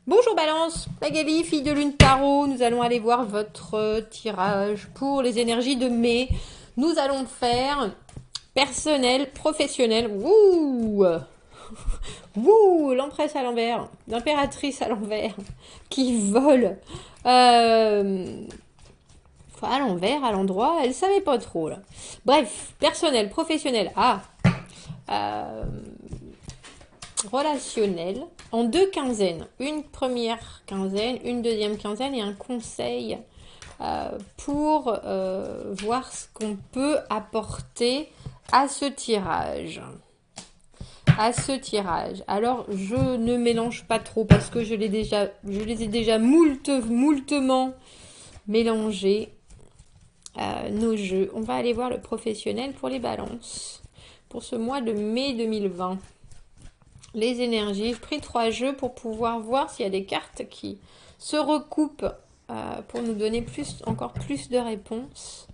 Bonjour Balance, Magali, fille de lune tarot, nous allons aller voir votre tirage pour les énergies de mai. Nous allons faire personnel, professionnel. Ouh, ouh, l'empresse à l'envers, l'impératrice à l'envers, qui vole. Enfin, à l'envers, à l'endroit, elle savait pas trop là. Bref, personnel, professionnel. Euh, relationnel en deux quinzaines. Une première quinzaine, une deuxième quinzaine et un conseil pour voir ce qu'on peut apporter à ce tirage. Alors, je ne mélange pas trop parce que je les ai déjà moultement mélangés. Nos jeux. On va aller voir le professionnel pour les balances. Pour ce mois de mai 2020. Les énergies. J'ai pris 3 jeux pour pouvoir voir s'il y a des cartes qui se recoupent pour nous donner encore plus de réponses.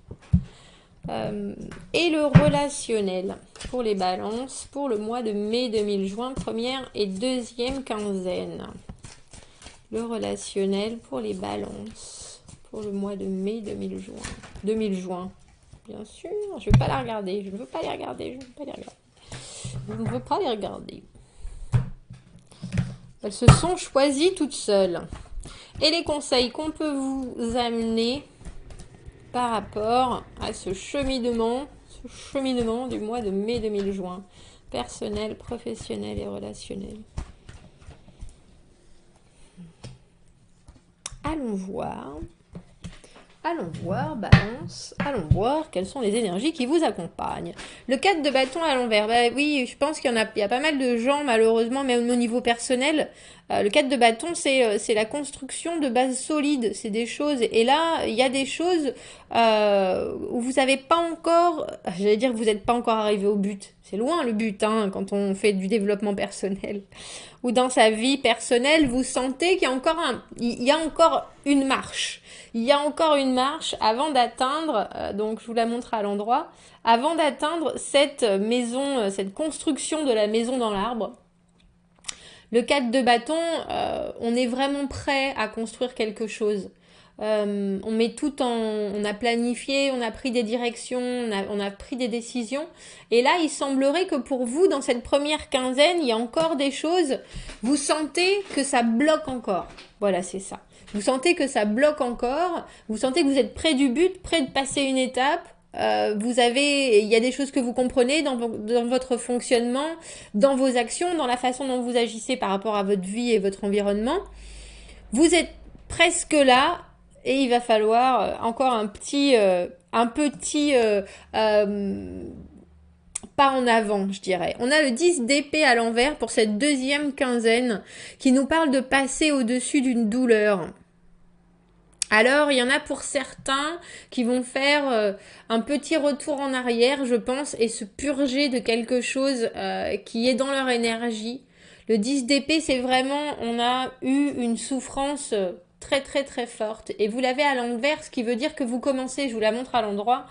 Et le relationnel pour les balances pour le mois de mai 2020, première et deuxième quinzaine. Le relationnel pour les balances pour le mois de mai 2020. 2020. Bien sûr, je ne veux pas la regarder, je ne veux pas les regarder, je ne veux pas les regarder. Elles se sont choisies toutes seules. Et les conseils qu'on peut vous amener par rapport à ce cheminement du mois de mai 2020. Personnel, professionnel et relationnel. Allons voir, balance. Allons voir quelles sont les énergies qui vous accompagnent. Le 4 de bâton à l'envers. Bah oui, je pense qu'il y a pas mal de gens, malheureusement, même au niveau personnel. Le 4 de bâton, c'est la construction de bases solides. C'est des choses. Et là, il y a des choses où vous n'avez pas encore. J'allais dire que vous n'êtes pas encore arrivé au but. C'est loin le but, hein, quand on fait du développement personnel. Ou dans sa vie personnelle, vous sentez qu'il y a encore une marche. Il y a encore une marche avant d'atteindre, donc je vous la montre à l'endroit, avant d'atteindre cette maison, cette construction de la maison dans l'arbre. Le 4 de bâton, on est vraiment prêt à construire quelque chose. On met tout on a planifié, on a pris des directions, on a pris des décisions. Et là, il semblerait que pour vous, dans cette première quinzaine, il y a encore des choses. Vous sentez que ça bloque encore. Voilà, c'est ça. Vous sentez que ça bloque encore. Vous sentez que vous êtes près du but, près de passer une étape. Il y a des choses que vous comprenez dans votre fonctionnement, dans vos actions, dans la façon dont vous agissez par rapport à votre vie et votre environnement. Vous êtes presque là et il va falloir encore un petit pas en avant, je dirais. On a le 10 d'épée à l'envers pour cette deuxième quinzaine qui nous parle de passer au-dessus d'une douleur. Alors, il y en a pour certains qui vont faire un petit retour en arrière, je pense, et se purger de quelque chose qui est dans leur énergie. Le 10 d'épée, c'est vraiment, on a eu une souffrance très très très forte. Et vous l'avez à l'envers, ce qui veut dire que vous commencez, je vous la montre à l'endroit,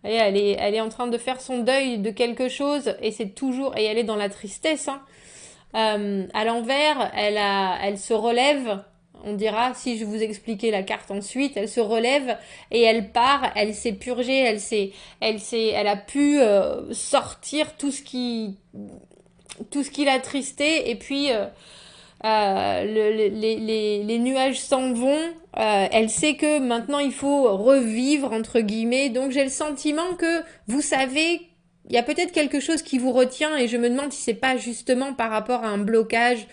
et elle est en train de faire son deuil de quelque chose, et c'est toujours, et elle est dans la tristesse, hein. À l'envers, elle se relève. On dira, si je vous expliquais la carte ensuite, elle se relève et elle part, elle s'est purgée, elle a pu sortir tout ce qui l'attristait et puis les nuages s'en vont. Elle sait que maintenant il faut revivre entre guillemets. Donc j'ai le sentiment que vous savez, il y a peut-être quelque chose qui vous retient et je me demande si c'est pas justement par rapport à un blocage.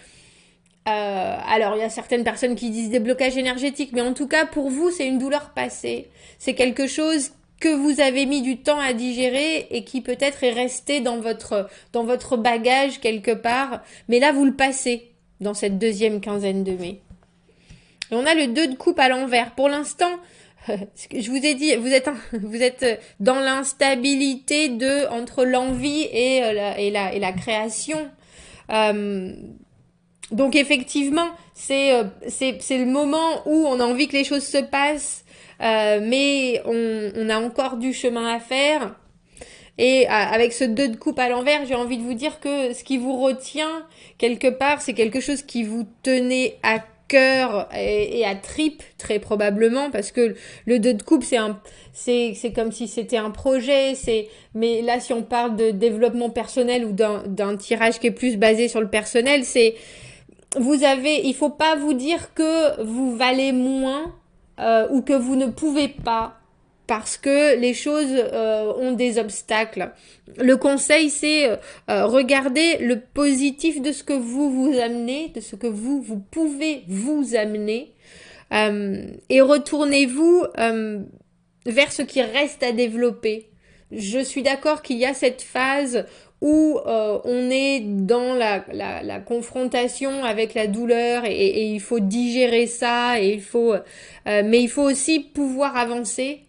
Alors, il y a certaines personnes qui disent des blocages énergétiques, mais en tout cas, pour vous, c'est une douleur passée. C'est quelque chose que vous avez mis du temps à digérer et qui peut-être est resté dans votre bagage quelque part. Mais là, vous le passez dans cette deuxième quinzaine de mai. Et on a le 2 de coupe à l'envers. Pour l'instant, je vous ai dit, vous êtes dans l'instabilité entre l'envie et la création. Donc effectivement, c'est le moment où on a envie que les choses se passent, mais on a encore du chemin à faire. Et avec ce 2 de coupe à l'envers, j'ai envie de vous dire que ce qui vous retient, quelque part, c'est quelque chose qui vous tenait à cœur et à tripes, très probablement, parce que le 2 de coupe, c'est comme si c'était un projet, mais là, si on parle de développement personnel ou d'un tirage qui est plus basé sur le personnel, il faut pas vous dire que vous valez moins ou que vous ne pouvez pas parce que les choses ont des obstacles. Le conseil, c'est regarder le positif de ce que vous amenez, de ce que vous pouvez vous amener, et retournez-vous vers ce qui reste à développer. Je suis d'accord qu'il y a cette phase où on est dans la confrontation avec la douleur et il faut digérer ça mais il faut aussi pouvoir avancer.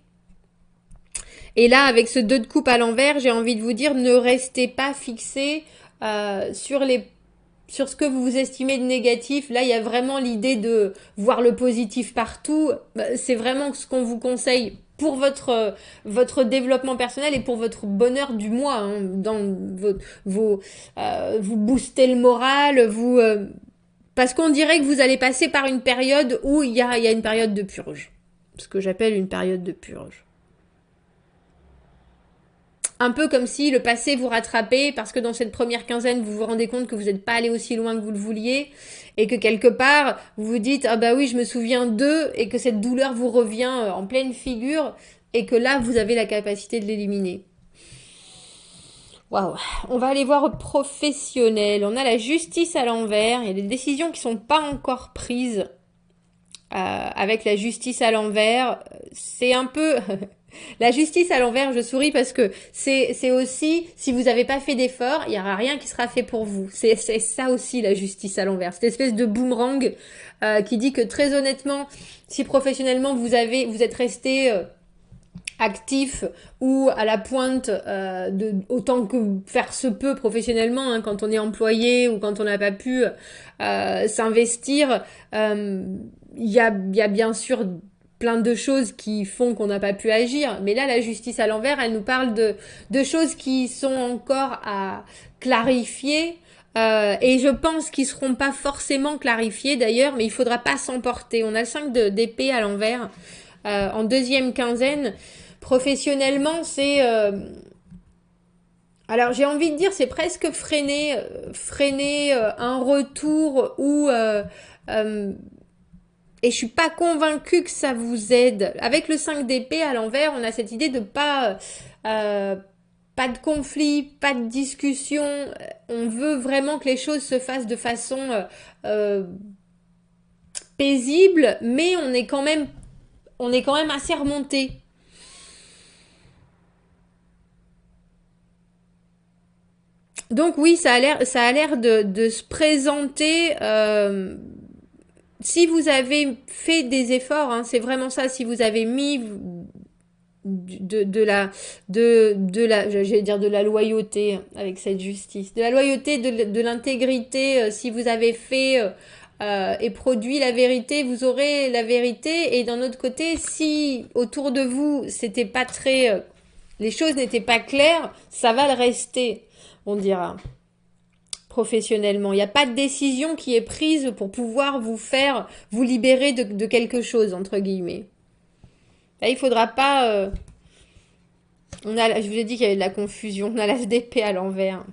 Et là, avec ce 2 de coupe à l'envers, j'ai envie de vous dire, ne restez pas fixé sur ce que vous estimez de négatif. Là, il y a vraiment l'idée de voir le positif partout. C'est vraiment ce qu'on vous conseille pour votre développement personnel et pour votre bonheur du mois. Hein, vous boostez le moral, parce qu'on dirait que vous allez passer par une période où il y a une période de purge. Ce que j'appelle une période de purge. Un peu comme si le passé vous rattrapait parce que dans cette première quinzaine, vous vous rendez compte que vous n'êtes pas allé aussi loin que vous le vouliez et que quelque part, vous vous dites « Ah bah oui, je me souviens d'eux » et que cette douleur vous revient en pleine figure et que là, vous avez la capacité de l'éliminer. Waouh. On va aller voir professionnel. On a la justice à l'envers. Il y a des décisions qui sont pas encore prises avec la justice à l'envers. C'est un peu... La justice à l'envers, je souris parce que c'est aussi, si vous n'avez pas fait d'effort, il n'y aura rien qui sera fait pour vous. C'est ça aussi la justice à l'envers. Cette espèce de boomerang qui dit que très honnêtement, si professionnellement vous êtes resté actif ou à la pointe autant que faire se peut professionnellement, hein, quand on est employé ou quand on n'a pas pu s'investir, il y a bien sûr plein de choses qui font qu'on n'a pas pu agir. Mais là, la justice à l'envers, elle nous parle de choses qui sont encore à clarifier. Et je pense qu'ils seront pas forcément clarifiés d'ailleurs, mais il faudra pas s'emporter. On a le 5 d'épée à l'envers en deuxième quinzaine. Professionnellement, c'est... alors j'ai envie de dire, c'est presque freiner un retour ou... et je suis pas convaincue que ça vous aide. Avec le 5 d'épée à l'envers, on a cette idée de pas de conflit, pas de discussion. On veut vraiment que les choses se fassent de façon paisible, mais on est quand même assez remonté. Donc oui, ça a l'air de se présenter. Si vous avez fait des efforts, hein, c'est vraiment ça. Si vous avez mis j'allais dire de la loyauté avec cette justice, de la loyauté, de l'intégrité, si vous avez fait et produit la vérité, vous aurez la vérité. Et d'un autre côté, si autour de vous c'était pas très, les choses n'étaient pas claires, ça va le rester, on dira. Professionnellement, il n'y a pas de décision qui est prise pour pouvoir vous libérer de quelque chose, entre guillemets. Là, il faudra pas... je vous ai dit qu'il y avait de la confusion. On a l'as d'épée à l'envers.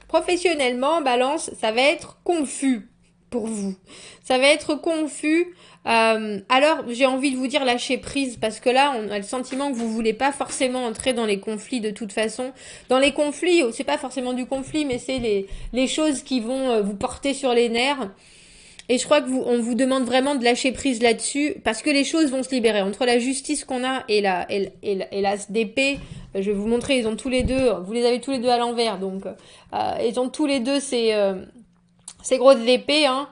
Professionnellement, balance, ça va être confus pour vous. Ça va être confus. Alors, j'ai envie de vous dire lâcher prise parce que là, on a le sentiment que vous voulez pas forcément entrer dans les conflits de toute façon. Dans les conflits, c'est pas forcément du conflit, mais c'est les choses qui vont vous porter sur les nerfs. Et je crois que on vous demande vraiment de lâcher prise là-dessus parce que les choses vont se libérer. Entre la justice qu'on a et l'as d'épée, je vais vous montrer, ils ont tous les deux, vous les avez tous les deux à l'envers, donc ils ont tous les deux ces gros de l'épée, hein,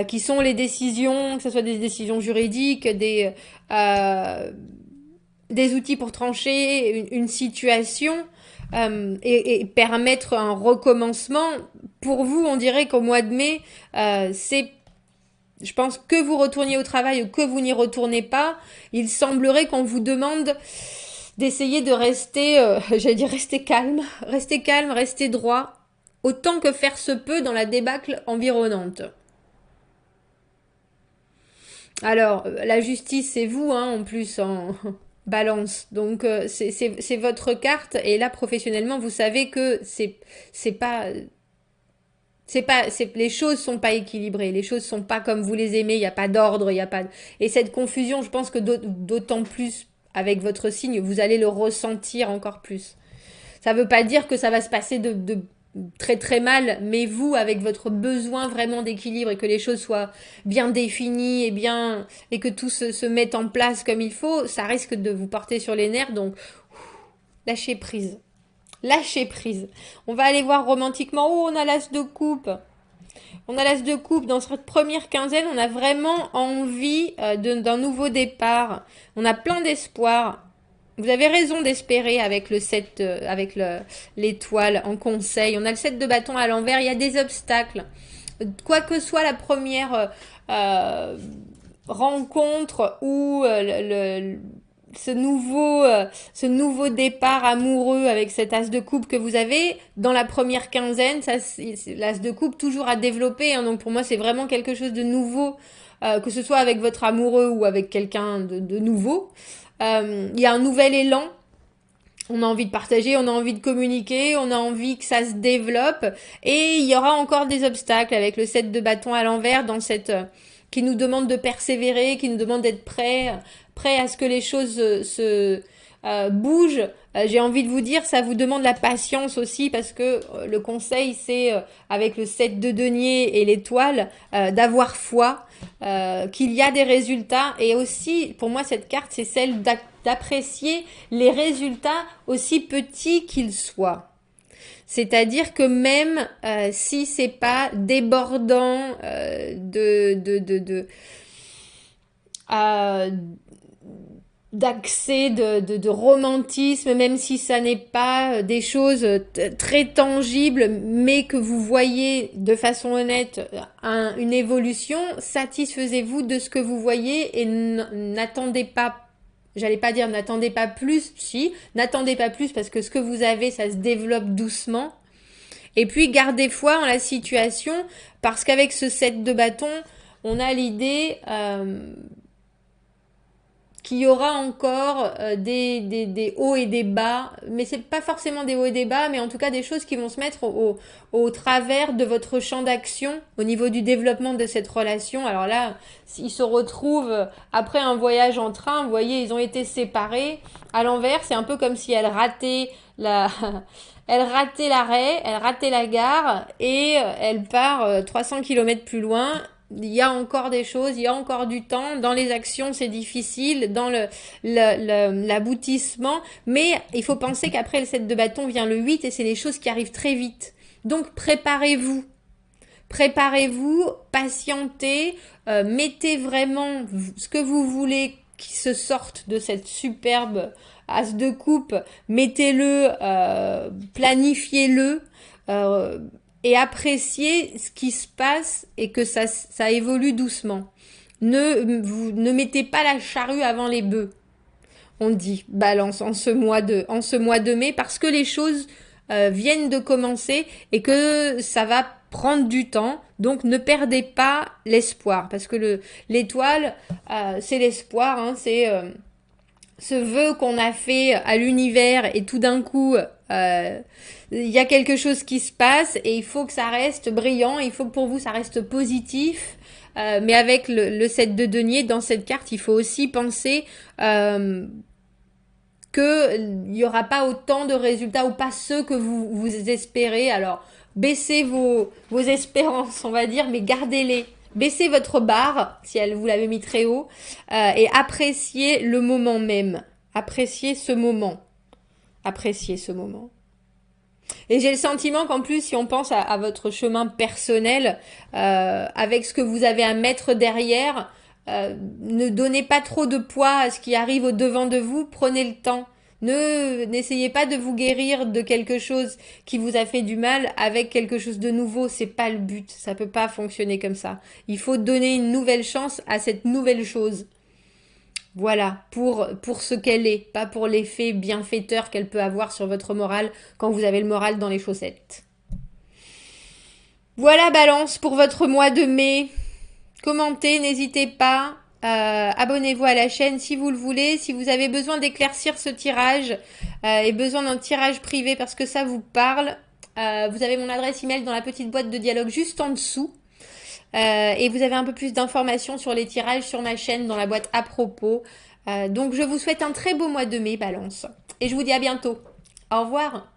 qui sont les décisions, que ce soit des décisions juridiques, des outils pour trancher une situation et permettre un recommencement. Pour vous, on dirait qu'au mois de mai, je pense que vous retourniez au travail ou que vous n'y retournez pas, il semblerait qu'on vous demande d'essayer de rester, rester calme, rester droit, autant que faire se peut dans la débâcle environnante. Alors, la justice, c'est vous, hein, en plus, en balance. Donc, c'est votre carte. Et là, professionnellement, vous savez que c'est pas, les choses sont pas équilibrées. Les choses sont pas comme vous les aimez. Il n'y a pas d'ordre, il y a pas. Et cette confusion, je pense que d'autant plus avec votre signe, vous allez le ressentir encore plus. Ça veut pas dire que ça va se passer de très très mal, mais vous, avec votre besoin vraiment d'équilibre et que les choses soient bien définies et que tout se mette en place comme il faut, ça risque de vous porter sur les nerfs. Donc, lâchez prise. Lâchez prise. On va aller voir romantiquement. Oh, on a l'as de coupe. On a l'as de coupe. Dans cette première quinzaine, on a vraiment envie d'un nouveau départ. On a plein d'espoir. Vous avez raison d'espérer avec le 7, avec l'étoile en conseil. On a le 7 de bâton à l'envers. Il y a des obstacles. Quoi que soit la première rencontre ou ce nouveau départ amoureux avec cet as de coupe que vous avez dans la première quinzaine, ça, l'as de coupe toujours à développer. Hein, donc pour moi, c'est vraiment quelque chose de nouveau, que ce soit avec votre amoureux ou avec quelqu'un de nouveau. Il y a un nouvel élan. On a envie de partager, on a envie de communiquer, on a envie que ça se développe. Et il y aura encore des obstacles avec le 7 de bâton à l'envers dans cette qui nous demande de persévérer, qui nous demande d'être prêt à ce que les choses se bougent. J'ai envie de vous dire, ça vous demande la patience aussi parce que le conseil, c'est avec le 7 de denier et l'étoile, d'avoir foi, qu'il y a des résultats. Et aussi, pour moi, cette carte, c'est celle d'apprécier les résultats aussi petits qu'ils soient. C'est-à-dire que même si c'est pas débordant euh, d'accès de romantisme, même si ça n'est pas des choses très tangibles, mais que vous voyez de façon honnête une évolution, satisfaisez-vous de ce que vous voyez et n'attendez pas. J'allais pas dire n'attendez pas plus, si, n'attendez pas plus parce que ce que vous avez, ça se développe doucement. Et puis gardez foi en la situation parce qu'avec ce 7 de bâton, on a l'idée qu'il y aura encore des hauts et des bas, mais c'est pas forcément des hauts et des bas, mais en tout cas des choses qui vont se mettre au travers de votre champ d'action au niveau du développement de cette relation. Alors là, ils se retrouvent après un voyage en train, vous voyez, ils ont été séparés. À l'envers, c'est un peu comme si elle ratait elle ratait l'arrêt, elle ratait la gare et elle part 300 km plus loin. Il y a encore des choses, il y a encore du temps. Dans les actions, c'est difficile. Dans l'aboutissement. Mais il faut penser qu'après le 7 de bâton vient le 8 et c'est les choses qui arrivent très vite. Donc préparez-vous. Préparez-vous, patientez, mettez vraiment ce que vous voulez qui se sorte de cette superbe as de coupe. Mettez-le, planifiez-le. Et appréciez ce qui se passe et que ça évolue doucement. Ne mettez pas la charrue avant les bœufs. On dit balance en ce mois de mai parce que les choses viennent de commencer et que ça va prendre du temps. Donc ne perdez pas l'espoir parce que l'étoile, c'est l'espoir, hein, c'est ce vœu qu'on a fait à l'univers et tout d'un coup il y a quelque chose qui se passe et il faut que ça reste brillant, il faut que pour vous ça reste positif. Mais avec le 7 de denier, dans cette carte, il faut aussi penser qu'il n'y aura pas autant de résultats ou pas ceux que vous espérez. Alors, baissez vos espérances, on va dire, mais gardez-les. Baissez votre barre, si vous l'avez mis très haut, et appréciez le moment même. Appréciez ce moment. Appréciez ce moment. Et j'ai le sentiment qu'en plus, si on pense à votre chemin personnel, avec ce que vous avez à mettre derrière, ne donnez pas trop de poids à ce qui arrive au devant de vous, prenez le temps. N'essayez pas de vous guérir de quelque chose qui vous a fait du mal avec quelque chose de nouveau, c'est pas le but, ça peut pas fonctionner comme ça. Il faut donner une nouvelle chance à cette nouvelle chose. Voilà, pour ce qu'elle est, pas pour l'effet bienfaiteur qu'elle peut avoir sur votre morale quand vous avez le moral dans les chaussettes. Voilà, Balance, pour votre mois de mai. Commentez, n'hésitez pas. Abonnez-vous à la chaîne si vous le voulez. Si vous avez besoin d'éclaircir ce tirage et besoin d'un tirage privé parce que ça vous parle, vous avez mon adresse email dans la petite boîte de dialogue juste en dessous. Et vous avez un peu plus d'informations sur les tirages sur ma chaîne dans la boîte à propos. Donc je vous souhaite un très beau mois de mai, Balance. Et je vous dis à bientôt. Au revoir.